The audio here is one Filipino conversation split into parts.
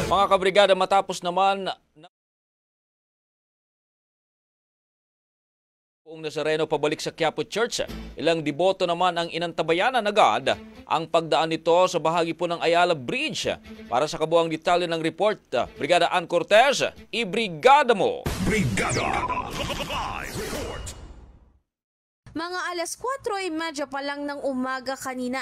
Mga kabrigada, matapos naman Poong Nazareno pabalik sa Quiapo Church, ilang deboto naman ang inantabayanan agad ang pagdaan nito sa bahagi po ng Ayala Bridge. Para sa kabuang detalye ng report, Brigada Ann Cortez, ibrigada mo! Brigada! Live report! Mga alas 4:30 pa lang ng umaga kanina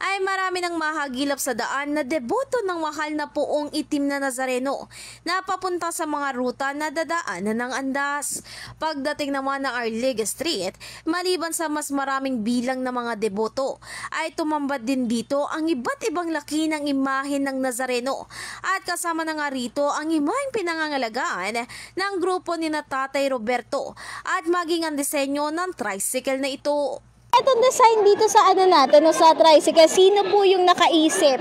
ay marami nang mahagilap sa daan na deboto ng mahal na poong itim na Nazareno na papunta sa mga ruta na dadaanan ng andas. Pagdating naman ng Arliga Street, maliban sa mas maraming bilang na mga deboto, ay tumambad din dito ang iba't ibang laki ng imahe ng Nazareno at kasama na nga rito ang imaheng pinangangalagaan ng grupo ni Tatay Roberto at maging ang disenyo ng tricycle na ito. Itong design dito sa natin, sa tricycle, sino po yung nakaisip?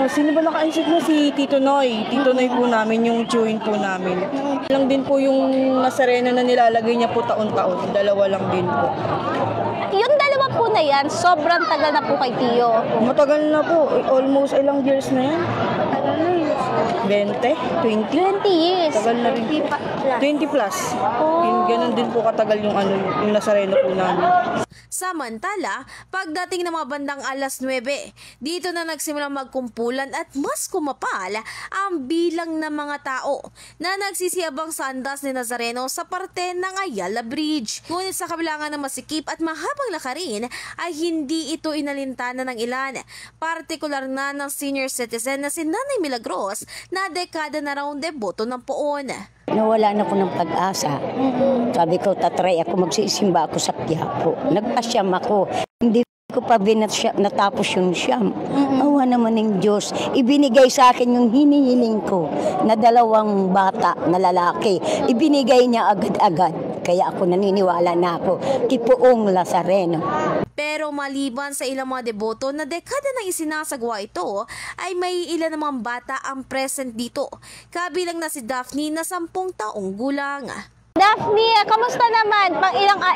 Sino ba nakaisip mo? Si Tito Noy. Tito Noy po namin, yung chewin po namin. Lang din po yung Nazareno na nilalagay niya po taon-taon. Dalawa lang din po. Yung dalawa po na yan, sobrang tagal na po kay Tio. Matagal na po. Almost ilang years na yan. 20? 20? 20 years. Tagal na rin. 20 plus. Ganun din po katagal yung Nazareno po namin. Samantala, pagdating ng mga bandang alas 9, dito na nagsimulang magkumpulan at mas kumapal ang bilang ng mga tao na nagsisiyabang sa andas ni Nazareno sa parte ng Ayala Bridge. Ngunit sa kabilangan ng masikip at mahabang lakarin ay hindi ito inalintana ng ilan, partikular na ng senior citizen na si Nanay Milagros na dekada na raw deboto ng poon. Nawala na ko ng pag-asa. Sabi ko, tatry ako, magsisimba ako sa Quiapo. Nagpasyam ako. Hindi ko pa natapos yung siyam. Awa naman ng Diyos. Ibinigay sa akin yung hinihiling ko na 2 bata na lalaki. Ibinigay niya agad-agad. Kaya ako naniniwala na ako kay Poong Nazareno. Pero maliban sa ilang mga deboto na dekada nang isinasagwa ito, ay may ilan namang bata ang present dito. Kabilang na si Daphne na 10 taong gulang. Daphne, kamusta naman?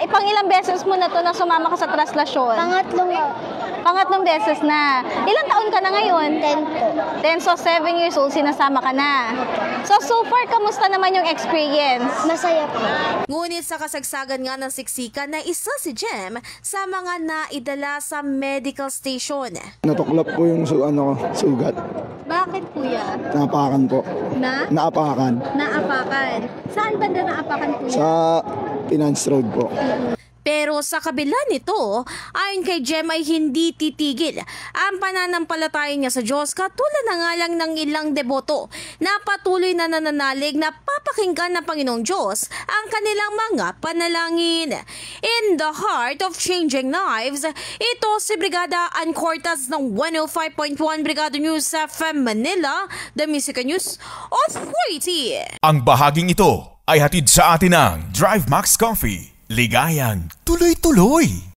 Pang ilang beses mo na to na sumama ka sa traslasyon? Pangatlong beses na. Ilang taon ka na ngayon? 10 po. 10, so 7 years old, sinasama ka na. So far, kamusta naman yung experience? Masaya po. Ngunit sa kasagsagan nga ng siksikan na isa si Jem sa mga naidala sa medical station. Natuklap po yung sugat. Bakit kuya? Naapakan po. Naapakan. Naapakan. Saan banda naapakan kuya? Sa Finance Road po. Pero sa kabila nito, ayon kay Jem ay hindi titigil ang pananampalataya niya sa Diyos katulad na nga lang ng ilang deboto na patuloy na nananalig na papakinggan ng Panginoong Diyos ang kanilang mga panalangin. In the heart of changing lives, ito si Brigada Ann Cortez ng 105.1 Brigada News FM Manila, the Music News Authority. Ang bahaging ito ay hatid sa atin ng Drive Max Coffee. Ligayang tuloy-tuloy!